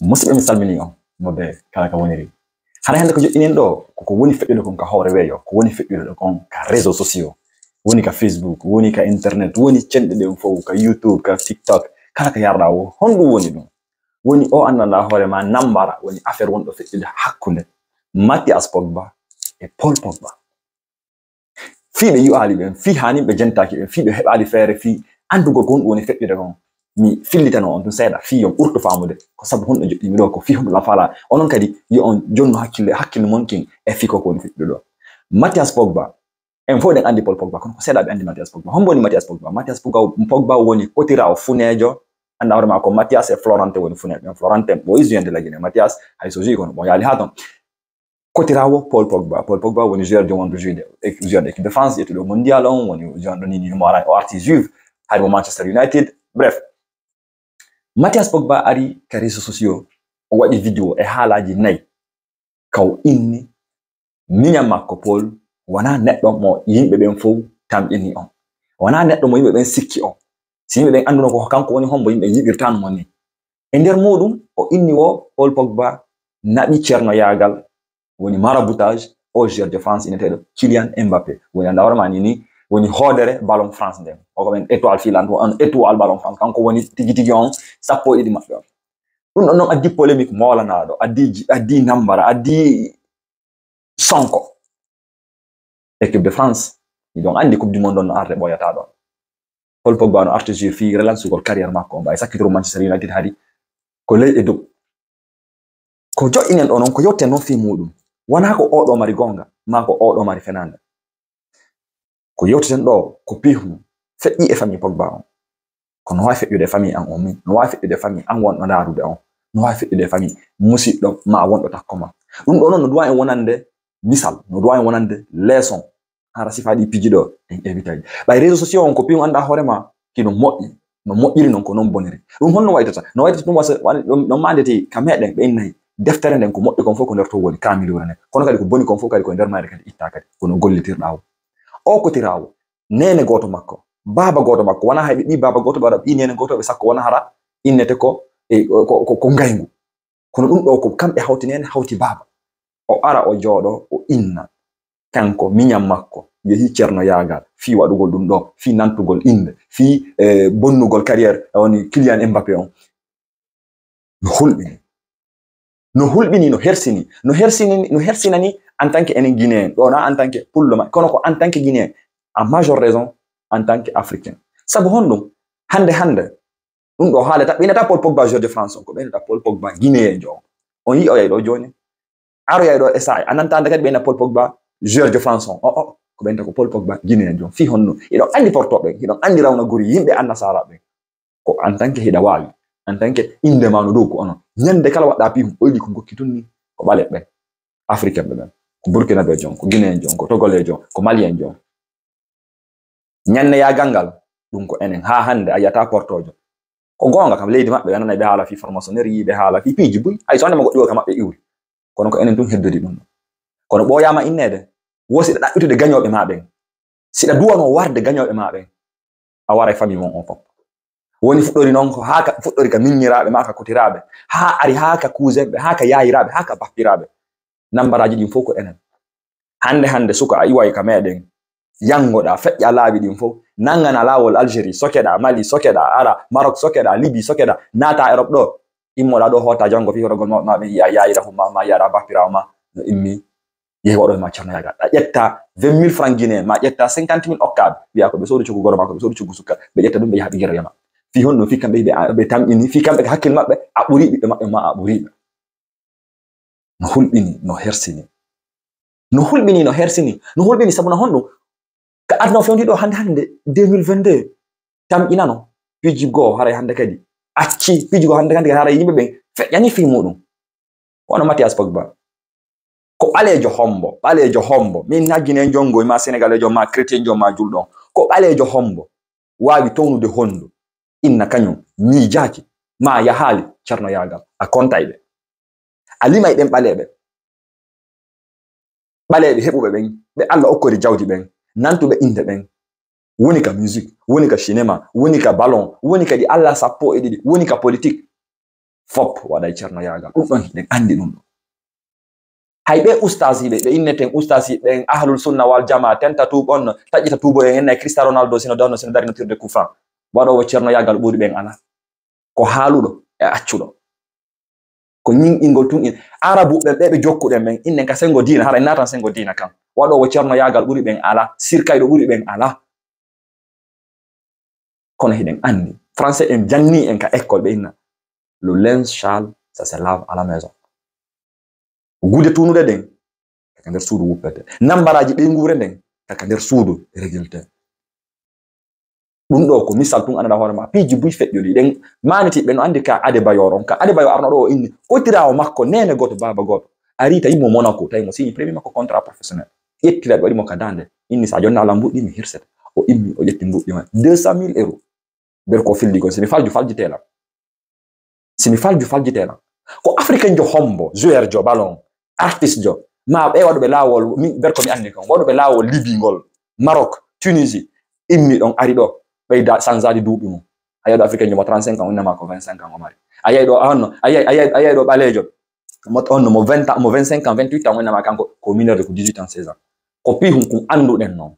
musidɓe mi salmini on nodde kala ka woniri hana hande ko joɗɗinen ɗo koko woni feƴƴude kon ka hoore weeyo ko woni feƴƴude ɗo kon ka réseaux sociaux woni ka Facebook woni ka internet woni cenɗe ɗen fof ka YouTube ka TikTok kala ka yarɗa o honɗum woni ɗum woni o anndanɗa hoore ma nambara woni affaire wonɗo feƴƴude hakkunde Mathias Pogba e Paul Pogba fiiɓe yi'ali ɓen fi hanin ɓe jentaki ɓen fiiɓe heɓali feere fi andugol ko honɗum woni feƴƴude kon mi fillitano on ɗum seeɗa fi on ɓurɗo famude ko sabu honɗo joɗɗimi ɗo ko fi honɗo lafala onon kadi yo on jonnu hakkille monkin e fi ko woni feƴƴude ɗo Mathias Pogba en fof ɗen andi Paul Pogba kono ko seeɗa ɓe andi Mathias Pogba hombo woni Mathias Pogba Pogba woni kotirawo funejo anda hoore ma ko Mathias e Florentin woni funeɓe Florentin bo isuyende lagine Mathias hay so jui kono bon yaali ha ton kotirawo Paul Pogba woni joueur de wonde joueur de équipe de France ƴettuɗo mondial on woni joueur ɗo nini mo ara o arti Juve hayde mo Manchester United bref Mathias Pogba ari ka réseaux sociaux o waɗi vidéo e haalaji 4 kaw inni miñam makko Paul wona neɗɗo mo yimɓe ɓen fof tamƴini on wona neɗɗo mo yimɓe ɓen sikki on si yimɓe ɓen anduno ko kanko woni hombo yimɓe yiɓirtano mo ni e nder muɗum o inni o Paul Pogba naɓi ceerno yaagal woni maraboutage au joueur de France ineteɗo Kylian Mbappé woni anda hoore ma ni woni hoodere ballon France nden o ko men étoile filante on étoile ballon France kanko woni tigi on sappo e ɗiɗi maɓɓe on ɗum ɗon noon addi polémique molanaɗo addi nambara addi sonko équipe de France donc andi coupe du monde on no arde ɓoyata ɗon Paul Pogba no arti fi relansugol carrière makko on mbawi sakkitoro Manchester United hari ko ley e dow ko joƴƴinen ɗo noon ko yewten noon fi muɗum wona ko oɗo mari gonga ma ko oɗo mari fenande ko yewteten ɗo ko pihmu feƴƴi e famille Pogba on ko no wawi feƴƴude famille an on min no wawi feƴƴude famille an wonɗo ndarude on no wawi feƴƴude famille musidɗo ma wonɗo takko ma ɗum ɗo noon no duwa en wonande misal no duwa en wonande leçon hara sifaɗi piji ɗo en évitaji ɓay réseaux sociaux on ko pihu anda hoorema kino moƴƴi no moƴƴiri noon ko noon boniri ɗum honno waytata no waytata ɗum ɗum mandete ka meɗen ɓe innayi deftere nden ko moƴƴi kon fof ko nder to woni kamilure nden kono kadi ko boni kon fof kadi koye nder mayre kadi itta kadi kono gollitirɗa o kotirawo nene goto makko baba goto makko wona hay ɓiɓɓi baba goto ɓaɗa ɓi nene goto ɓe sakko wona hara innete ko ngaygu kono ɗum ɗo ko kamɓe hawti nene hawti baba o ara o jooɗo o inna kanko miñam makko yehi ceerno yaagal fi waɗugol ɗum ɗo fi nantugol inde fi bonnugol carrière woni Kylian Mbappé on no hulɓini no hersinani en tant que enen guinéen ɗo na en tant que pullo kono ko en tant que guinéen en major raison en tant que africain sabu honɗum hande ɗum ɗo haalata ɓeynata Paul Pogba joueur de France on ko ɓeynata Paul Pogba guinéen jo on yi o yayi ɗo joni aro yayi ɗo esa a nantande kadi ɓeyna Paul Pogba joueur de France on ko ɓeynata ko Paul Pogba guinéen jo fi honno hiɗon andi portoɓe hiɗon andi rawna guri yimɓe annasara ɓe ko en tant que hiɗa wawi en tant que inde ma no dow ko onon ñande kala waɗɗa pihu o yiɗi ko gokki tun ni ko ɓale ɓen africain ɓe ɓen ko burkinaɓe jon ko guinéen jon ko togolais jon ko malien jon ñanne yagal ngal ɗum ko enen ha hande a yiyata portojo ko gonga kam leydi maɓɓe anana ɓe haala fi formationnerie ɓe haala fi piiji buy hay so ande ma goɗɗi o ka maɓɓe iwri kono ko enen tun heddodi ɗum kono ɓooyama innede wo siɗa ɗaɓɓitude gañoɓe ma ɓen siɗa duwano warde gañoɓe ma ɓen a wara e famille mon on fof woni fuɗɗori noon ko ha ka fuɗɗori ka miññiraɓe ma ka kotiraɓe ha ari ha ka cousin ɓe ha ka yayiraɓe ha ka bappiraɓe nambaraji ɗin fof ko enen hande suka a iway ka meɗen yangoɗa feƴƴa laaɓi ɗin fof nangana lawol Algérie sokeɗa Mali sokeɗa ara Maroc sokeɗa Libye sokeɗa nata Europe ɗo immoɗa ɗo hota jango fi horogol maɓe yiya yayira ma yiyaɗa bappirawo ma no immi yehi waɗo ma ceerno yagal a ƴetta 20 000 francs guinéen ma ƴetta 50 000 okkaɓe wiya ko ɓe soodi coggu goro ma ko ɓe soodi coggu sukka ɓe ƴetta ɗum ɓe yaha ɓe gueroyama fi honno fi kamɓe ɓe tamƴini fi kamɓe ka hakkille maɓɓe a ɓuri ɓiɓɓe maɓɓe ma a ɓuriɓe no hulɓini no hulɓini sabuna honɗum ka aduna fewndi ɗo hande 2022 tamƴinano piji goo haray hande kadi acci piji goo hande kadi haray yimɓe ɓen feƴƴani fi muɗum wono Mathias Pogba ko ɓalejo hombo min na guinéen jongo ma sénégalais jo ma chrétien jo ma julɗo ko ɓalejo hombo wawi townude hondu inna kañum miijaki ma yahali ceerno yagal a kontay ɓe a limay ɓen ɓaleɓe heɓuɓe ɓen ɓe Allah okkori jawdi ɓen nantuɓe inde ɓen woni ka musique woni ka cinéma woni ka ballon woni kadi Allah sappo e ɗiɗi woni ka politique fop waɗa Ceerno Yagal ɗum ɗon hiɗen andi ɗum ɗo hay ɓe ustasiɓe ɓe inneten ustasiɓe ahlul sunna wal jama tenta tuub on taƴƴita tuubo en enna Cristiano Ronaldo sino dawno sino dari no tirde coup franc waɗowo Ceerno Yagal ɓuri ɓen ala ko haaluɗo e accuɗo ko ñingol tun in arabuɓe ɓe ɓe jokkuɗen men innen ka sengo diina hara en natan sengo diina kan waɗowo Ceerno Yagal ɓuri ɓen ala sirkayɗo ɓuri ɓen ala kono hiɗen andi français en janni en ka école ɓe inna le linge sale ça se lave à la maison gude tunuɗe ɗen kaka nder suudu wuppete nambaraji ɓeygure nden kaka nder suudu régulte ɗum ɗo ko misal tun anana hoore ma piiji buy feƴƴuɗi ɗen manitiɓe no andi ka Adebayor on ka Adebayor arno ɗo o inni kotirawo makko nene goto baba goto ari tawi mo Monaco tawi mo signi premier makko contrat professionnel ƴettiraɓe waɗimo ka dande inni sa jonni Allah mbuɗɗi mi hirsete o immi o ƴetti mbuɗɗi ma 200 000 euros ber ko filli kon simi falju faljitelan ko africain jo hombo joueur jo ballon artiste jo ma ɓe waɗuɓe laawol ber ko mi andi kon waɗuɓe laawol Libye ngol Maroc Tunisie immi ɗon ari ɗo ɓeyda sansadi duuɓi mum a yiɗo africain jo mo 35 ans innama ko 25 ans o mari a yiɗo honno a yiɗo ɓalejo onno mo 20 ans mo 25 ans 28 ans innama kanko ko mineur de ko 18 ans 16 ans ko pihum kum anduɗen noon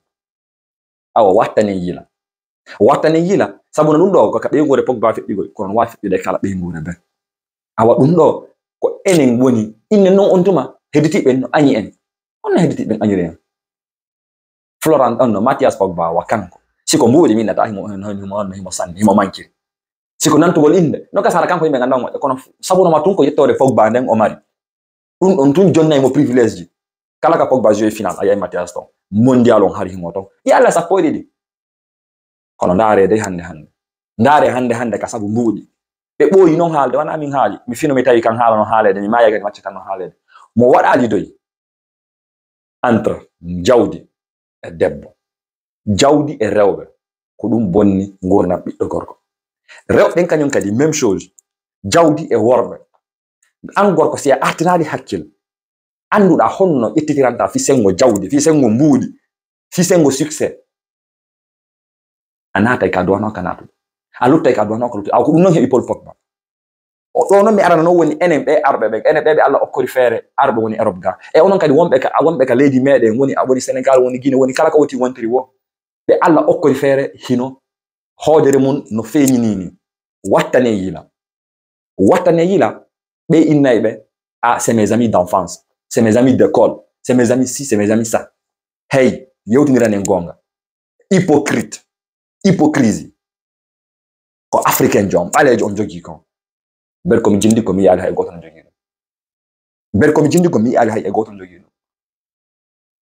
awa wattane yila sabu no ɗum ɗo ko ka ɓeygure Pogba feƴƴigoy kono wawi feƴƴude kala ɓeygure ɓe awa ɗum ɗo ko enen woni innen noon on tuma hedditiɓe no añi en onno hedditiɓe añiri en Florent onno Mathias Pogba wa kanko siko mbuuɗi min nata himo sanni himo manki siko nantugol inde no kasara kanko yimɓe gandan moƴƴe kono sabunoma tun ko yettode Pogba nden o mari ɗum ɗon tun jonnaymo privilège ji kala ka Pogba joué final a yiyay Mathias ton mondial on hari himo ton ya Allah sappo e ɗiɗi kono ndaare de hande ka sabu mbuuɗi ɓe ɓooyi noon haalde wana min haali mi fino mi tawi kan haala no haalede mi mayagati macce tan no haalede mo waɗaali doyi entre jawdi e debbo jawdi e rewɓe ko ɗum bonni gurdam ɓiɗɗo gorko rewɓen kañum kadi même chose jawdi e worɓe an gorko si a artinaali hakkil annduɗa honno ƴettitiranta fi sengo jawdi fi sengo mbuuɗi fi sengo succès a naatay ka duwano ka naatude a luttay ka duwano ka luttade aw ko ɗum noon heɓi Paul Pogba o ɗo noon mi arana noon woni enen ɓe arɓe ɓe enen ɓe ɓe Allah okkori feere arɓe woni Europe ga e onon kadi wonɓe ka leydi meɗen woni Sénégal woni Guinée woni kala ko woti wontiri wo ɓe Allah okkori feere hino hoodere mum no feeñini ni wattane yila ɓe innay ɓe c'est mes amis d'enfance c'est mes amis d'école c'est mes amis ci c'est mes amis ça hey yewtiniran en gonga hypocrisie ko africain jom ɓalejo on jogii kon ber komi jindi ko mi yaali hay goto no jogii ɗum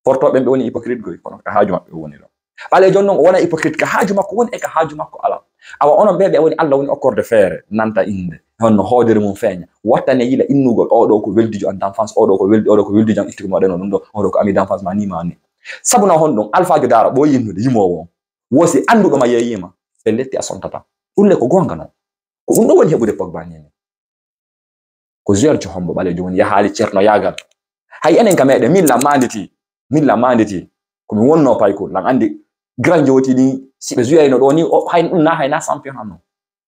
portoɓe ɓe woni hypocrite goy kono ka haaju maɓɓe woni ɗo ɓalejo noon o wona hypocrite ka haaju makko woni e ka haaju makko ala awa onon ɓe woni Allah woni okkorde feere nanta inde honno hoodere mum feeña wattane yila innugol oɗo ko weldijo an d'enfance oɗo ko weldijo am ittiko waɗeno ɗum ɗo oɗo ko ami d'enfance ma ni ma ni sabuna hon ɗon alphajo dara ɓo yinnude yimowo on wosi anduɗo ma yeyima ɓe letti a sontata ɗulle ko gonga noon ko ɗum ɗo woni heɓude Pogba nini ko joueur jo hombo ɓalejo woni yahaali Ceerno Yagal hay enen ka meɗen min la manditi komi wonno payko lan andi grand jowti ni si ɓe jouerino ɗo ni hay ɗum na hay na champion hanno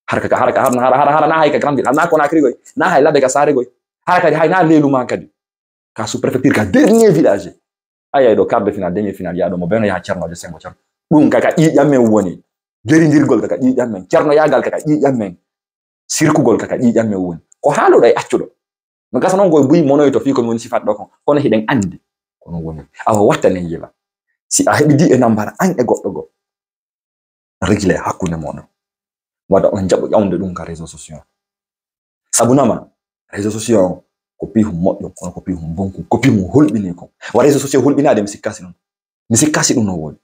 hara na hay ka grande ville na Conakry goy na hay ladde ka Saare goy hara kadi hay na leluma kadi ka sous préfecture ka dernier village ayay ɗo quart de finale demi finale yaɗo mo beno yaha Ceernojo Sengo Ceerno ɗum kaka ƴiƴam men woni gerindirgol kaka ƴiƴam men Ceerno Yagal kaka ƴiƴam men sirkugol kaka ƴiƴam men woni ko haaluɗo e accuɗo no gasa noon goye buyi monoy to fi komi woni sifat ɗo kon kono hiɗen andi kono woni awa wattane yila si a heɓidi e nambara an e goɗɗo go réglé hakkunde moɗon waɗa on jaɓo ƴawde ɗum ka réseaux sociaux sabunama réseaux sociaux ko pihum moƴƴum kono ko pihum bonkum ko pihum hulɓini kon wa réseaux sociaux hulɓinade mi sikkasi ɗum no woni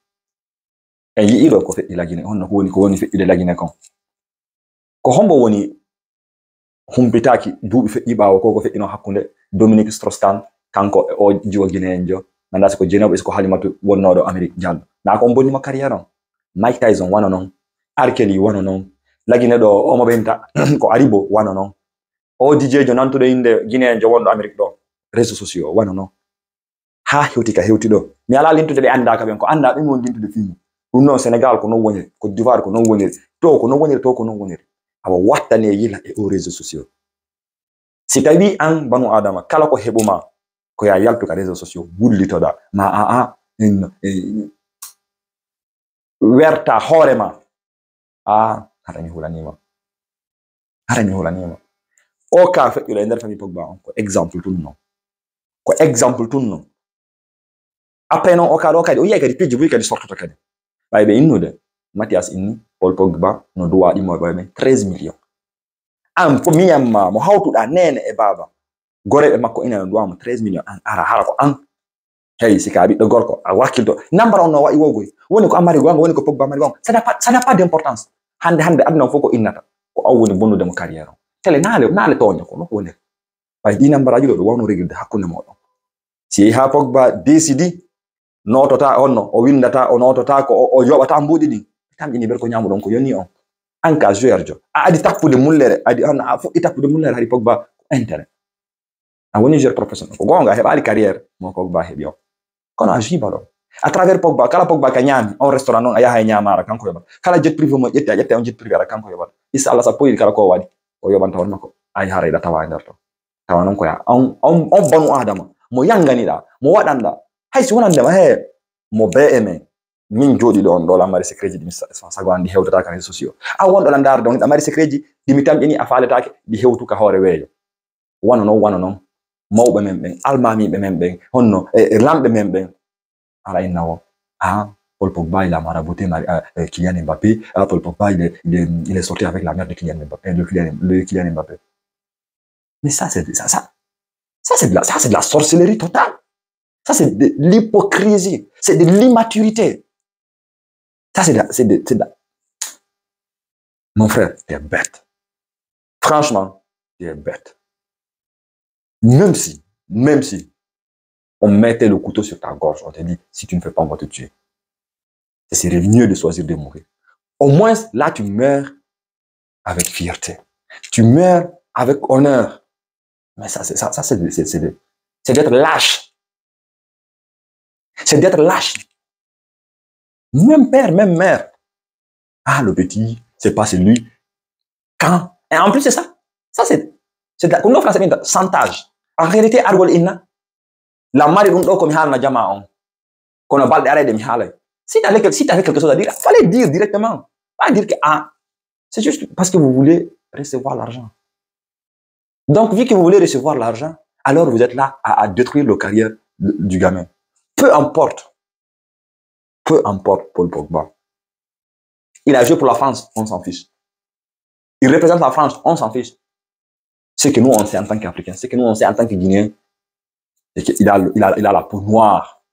en yiiɗo ko feƴƴi lagine honno ko woni feƴƴude lagine kon ko hombo woni humpitaki duuɓi feƴƴi ɓaawo ko feƴƴino hakkunde Dominique Strauss-Kahn kanko o jiwo Guinéen nanda siko Dieynaba siko Halimatu wonnoɗo Amérique Diallo na ko bonnimo carrière on Mike Tyson wano noon R. Kelly wano noon lagine ɗo omo ɓenta ko Aribo wano noon o DJ jo nantuɗo inde Guinéen wonɗo Amérique ɗo réseaux sociaux wano noon ha hewti ka hewti ɗo mi ala lintude ɓe andaka ɓen ko anda ɗum woni lintude film ɗum noon Sénégal ko non woniri Côte d'Ivoire ko non woniri to ko non woniri awa wattane yila e o réseaux sociaux si tawi an banu adama kala ko heɓuma ko ya yaltu ka réseaux sociaux wullitoɗa ma werta hoorema hara mi hulanima o ka feƴƴuɗo e nder famille Pogba on ko exemple tun non après noon o ka ɗo kadi o yiyay kadi pijji boyi kadi sortoto kadi ɓay ɓe innude Mathias inni Paul Pogba no duwa ɗimmoɓe ɓe 13 millions an ko miyamma mo hawtuɗa nene e baba goreɓe makko ina no duwamo 13 millions an ara hara ko an hey sika ɓiɗɗo gorko a wakkilto nambara on no wayi wogoy woni ko amari gonga woni ko Pogba mari gonga ça n'a pas d'importance hande aduna fof ko innata ko aw woni bonnude mo carrière on tele naale toña ko no woni ɓay ɗi nambaraji ɗo wawno reglude hakkunde moɗon si yehi ha Pogba décidi notota onno o windata o notota ko o yoɓata mbuɗi ɗin tamƴini ber ko ñamuɗon ko yonni on an ka joueur jo a adi tappude mullere a fuɗɗi tappude mullere hari Pogba intérêt a woni joueur professionnel ko gonga heɓali carrière mo Pogba heɓi o kono a jiba ɗon à travers Pogba kala Pogba ka ñaami on restaurant noon a yaha e ñamara kanko yoɓata kala jet privé mo ƴetti a ƴette on jet privé ara kanko yoɓata inchallah sa poyiɗi kala ko waɗi o yoɓanta on makko ay hara yiɗa tawa e nder ton tawa noon koya on banu adama mo yanganiɗa mo waɗanɗa hay si wonandema he mo be men min jooɗi ɗo on ɗo lamari secret ji ɗi sago an ɗi hewtata ka réseaux sociaux an wonɗo la ndaar ɗon ɗamari secret ji ɗimi tamƴini a faletake ɗi hewtu ka hoore weeyo wano noon mawɓe men ɓen almamiɓe men ɓen honno lamɓe men ɓen ala inna o Paul Pogba il a marabouté Kylian Mbappé Paul Pogba il est sorti avec la mère de Kylian Mbappé mais ça c'est de la sorcellerie totale. Ça, c'est de l'hypocrisie. C'est de l'immaturité. Ça, c'est de la... Mon frère, tu es bête. Franchement, tu es bête. Même si on mettait le couteau sur ta gorge, on te dit, si tu ne fais pas, on va te tuer. Ce serait mieux de choisir de mourir. Au moins, là, tu meurs avec fierté. Tu meurs avec honneur. Mais ça, c'est d'être lâche. C'est d'être lâche. Même père, même mère. Le petit, c'est pas celui. Quand? Et en plus, c'est ça. Ça, c'est comme nous français, chantage. En réalité, argol inna. La mari d'un comme halna jama on. Qu'on a balde arrêt de mihalé. Si tu avais quelque chose à dire, fallait dire directement. Pas dire que, c'est juste parce que vous voulez recevoir l'argent. Donc, vu que vous voulez recevoir l'argent, alors vous êtes là à détruire la carrière du gamin. Peu importe Paul Pogba. Il a joué pour la France, on s'en fiche. Il représente la France, on s'en fiche. Ce que nous on sait en tant qu'Africains, ce que nous on sait en tant que Guinéens, c'est qu'il a la peau noire.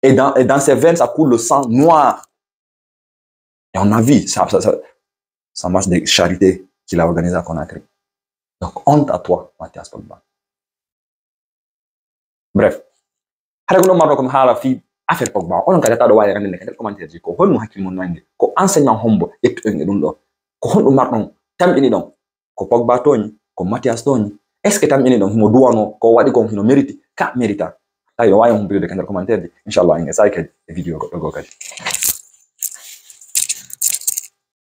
Et dans ses veines, ça coule le sang noir. Et on a vu ça marche de charité qu'il a organisé à Conakry. Donc honte à toi, Mathias Pogba. Bref. Hare ko marno kom haala fi affaire Pogba onon kadi taɗo wawi randinde kadi commentaire ji ko holno hakkille mon nangue ko enseignement hombo ƴettuɗen e ɗum ɗo ko honɗum marɗon tamƴini ɗon ko Pogba toñi ko Mathias toñi est ce que tamƴini ɗon himo duwano ko waɗi kon hino mérite ka mérita tawi o wawi humpitode ka nder commentaire ji inchallah en e sawi kadi e vidéo goɗɗo go kadi